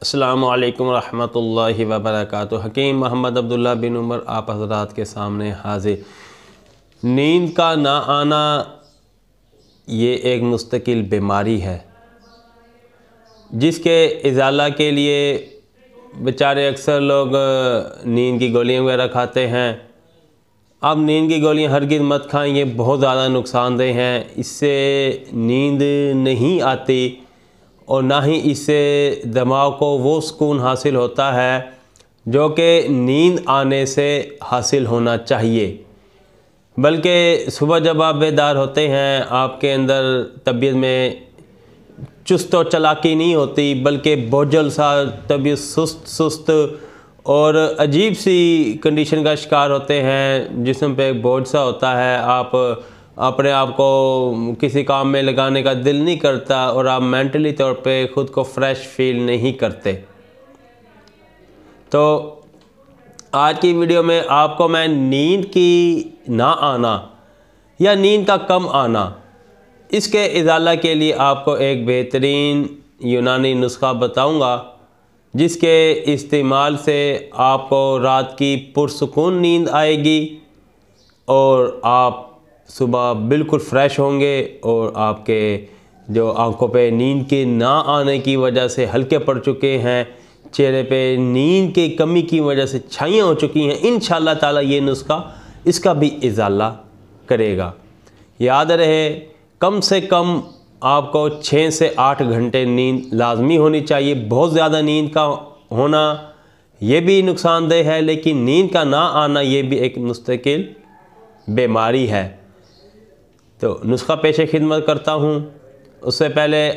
अस्सलामु अलैकुम रहमतुल्लाहि व बरकातुहू। हकीम मोहम्मद अब्दुल्ला बिन उमर आप हज़रात के सामने हाजिर। नींद का ना आना ये एक मुस्तकिल बीमारी है जिसके इज़ाला के लिए बेचारे अक्सर लोग नींद की गोलियां वगैरह खाते हैं। अब नींद की गोलियां हरगिज़ मत खाएं, ये बहुत ज़्यादा नुकसानदेह हैं। इससे नींद नहीं आती और ना ही इससे दिमाग को वो सुकून हासिल होता है जो कि नींद आने से हासिल होना चाहिए। बल्कि सुबह जब आप बेदार होते हैं आपके अंदर तबीयत में चुस्त और चलाकी नहीं होती, बल्कि बोझल सा तबीयत सुस्त और अजीब सी कंडीशन का शिकार होते हैं। जिस्म पे बोझ सा होता है, आप अपने आप को किसी काम में लगाने का दिल नहीं करता और आप मेंटली तौर पे ख़ुद को फ्रेश फील नहीं करते। तो आज की वीडियो में आपको मैं नींद की ना आना या नींद का कम आना, इसके इज़ाला के लिए आपको एक बेहतरीन यूनानी नुस्खा बताऊंगा जिसके इस्तेमाल से आपको रात की पुरसुकून नींद आएगी और आप सुबह बिल्कुल फ्रेश होंगे और आपके जो आंखों पे नींद के ना आने की वजह से हल्के पड़ चुके हैं, चेहरे पे नींद की कमी की वजह से छाइयाँ हो चुकी हैं, इंशाअल्लाह ताला ये नुस्खा इसका भी इज़ाला करेगा। याद रहे, कम से कम आपको 6 से 8 घंटे नींद लाजमी होनी चाहिए। बहुत ज़्यादा नींद का होना ये भी नुकसानदेह है, लेकिन नींद का ना आना ये भी एक मुस्तकिल बीमारी है। तो नुस्खा पेश खिदमत करता हूँ। उससे पहले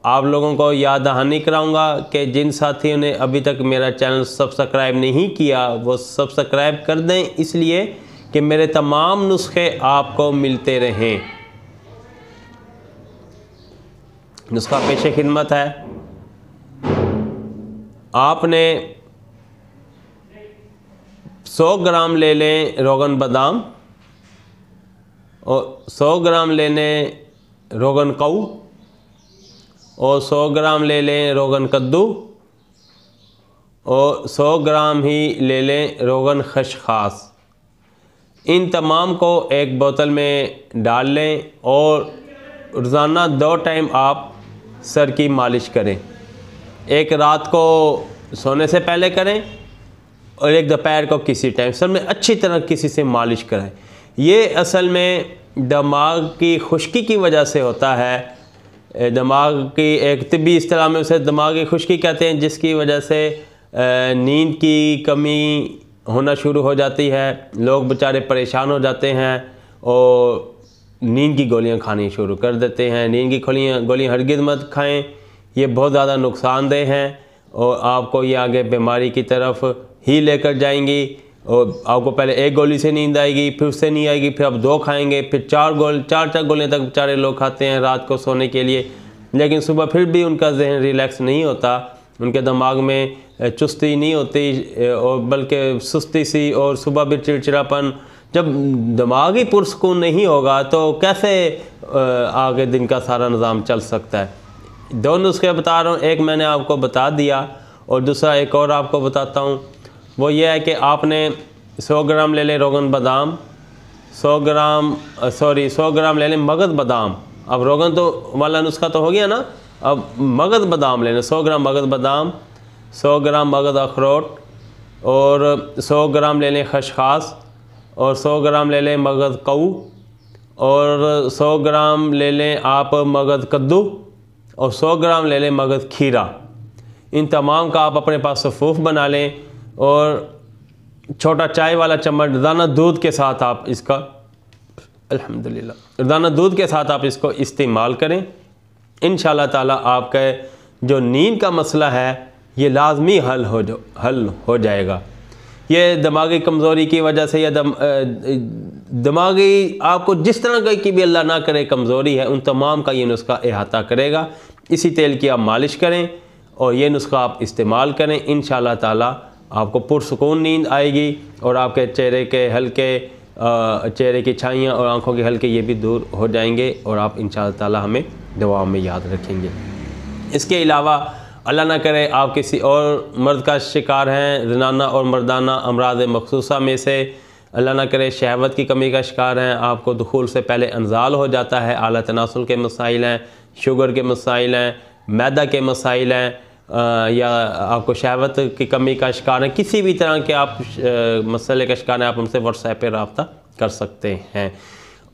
आप लोगों को याद दहानी कराऊँगा कि जिन साथियों ने अभी तक मेरा चैनल सब्सक्राइब नहीं किया वो सब्सक्राइब कर दें, इसलिए कि मेरे तमाम नुस्खे आपको मिलते रहें। नुस्खा पेश खिदमत है। आपने 100 ग्राम ले लें रोगन बादाम और 100 ग्राम ले लें रोगन कऊ और 100 ग्राम ले लें रोगन कद्दू और 100 ग्राम ही ले लें रोगन खशखास। इन तमाम को एक बोतल में डाल लें और रोज़ाना 2 टाइम आप सर की मालिश करें। एक रात को सोने से पहले करें और एक दोपहर को किसी टाइम सर में अच्छी तरह किसी से मालिश करें। ये असल में दिमाग की खुश्की की वजह से होता है। दिमाग की एक तिब्बी इस्तिलाह में उसे दिमागी खुश्की कहते हैं, जिसकी वजह से नींद की कमी होना शुरू हो जाती है। लोग बेचारे परेशान हो जाते हैं और नींद की गोलियां खानी शुरू कर देते हैं। नींद की गोलियां हरगिज़ मत खाएं, ये बहुत ज़्यादा नुकसानदेह हैं और आपको ये आगे बीमारी की तरफ ही लेकर जाएंगी। और आपको पहले 1 गोली से नींद आएगी, फिर उससे नहीं आएगी, फिर आप 2 खाएंगे, फिर 4 गोलियां तक बेचारे लोग खाते हैं रात को सोने के लिए। लेकिन सुबह फिर भी उनका जहन रिलैक्स नहीं होता, उनके दिमाग में चुस्ती नहीं होती और बल्कि सुस्ती सी, और सुबह भी चिड़चिड़ापन। जब दिमागी पुरसुकून नहीं होगा तो कैसे आगे दिन का सारा निज़ाम चल सकता है। 2 नुस्खे बता रहा हूँ, एक मैंने आपको बता दिया और दूसरा एक और आपको बताता हूँ। वो ये है कि आपने 100 ग्राम ले लें रोगन बादाम, 100 ग्राम ले लें मगज़ बादाम। अब रोगन तो वाला नुस्खा तो हो गया ना, अब मगज़ बादाम ले लें। 100 ग्राम मगज़ बादाम, 100 ग्राम मगज़ अखरोट और 100 ग्राम ले लें खशखास और 100 ग्राम ले लें मगज़ कऊ और 100 ग्राम ले लें आप मगज़ कद्दू और 100 ग्राम ले लें मगज़ खीरा। इन तमाम का आप अपने पास सफ़ूफ बना लें और छोटा चाय वाला चम्मच रोज़ाना दूध के साथ आप इसका अल्हम्दुलिल्लाह रोज़ाना दूध के साथ आप इसको इस्तेमाल करें। इंशाअल्लाह ताला आपका जो नींद का मसला है ये लाजमी हल हो जाएगा। ये दिमागी कमज़ोरी की वजह से या दिमागी आपको जिस तरह की भी अल्लाह ना करे कमज़ोरी है, उन तमाम का ये नुस्खा अहाता करेगा। इसी तेल की आप मालिश करें और ये नुस्खा आप इस्तेमाल करें। इंशाअल्लाह ताला आपको पुरसुकून नींद आएगी और आपके चेहरे की छाइयाँ और आँखों के हल्के ये भी दूर हो जाएंगे और आप इंशाअल्लाह ताला हमें दुआओं में याद रखेंगे। इसके अलावा अल्लाह ना करे आप किसी और मर्द का शिकार हैं, ज़नाना और मर्दाना अमराज मखसूसा में से। अल्लाह ना करे शहवत की कमी का शिकार हैं, आपको दुखूल से पहले इंजाल हो जाता है, आला तनासुल के मसाइल हैं, शुगर के मसाइल हैं, मैदा के मसाइल हैं, या आपको शहवत की कमी का शिकार है, किसी भी तरह के आप मसले का शिकार हैं, आप हमसे व्हाट्सएप पर रब्ता कर सकते हैं।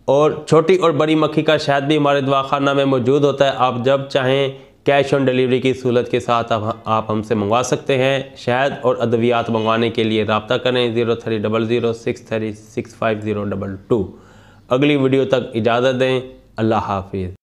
और छोटी और बड़ी मक्खी का शहद भी हमारे दवाखाना में मौजूद होता है। आप जब चाहें कैश ऑन डिलीवरी की सहूलत के साथ आप हमसे मंगवा सकते हैं। शहद और अद्वियात मंगवाने के लिए रब्ता करें 0300636502। अगली वीडियो तक इजाज़त दें। अल्लाह हाफिज़।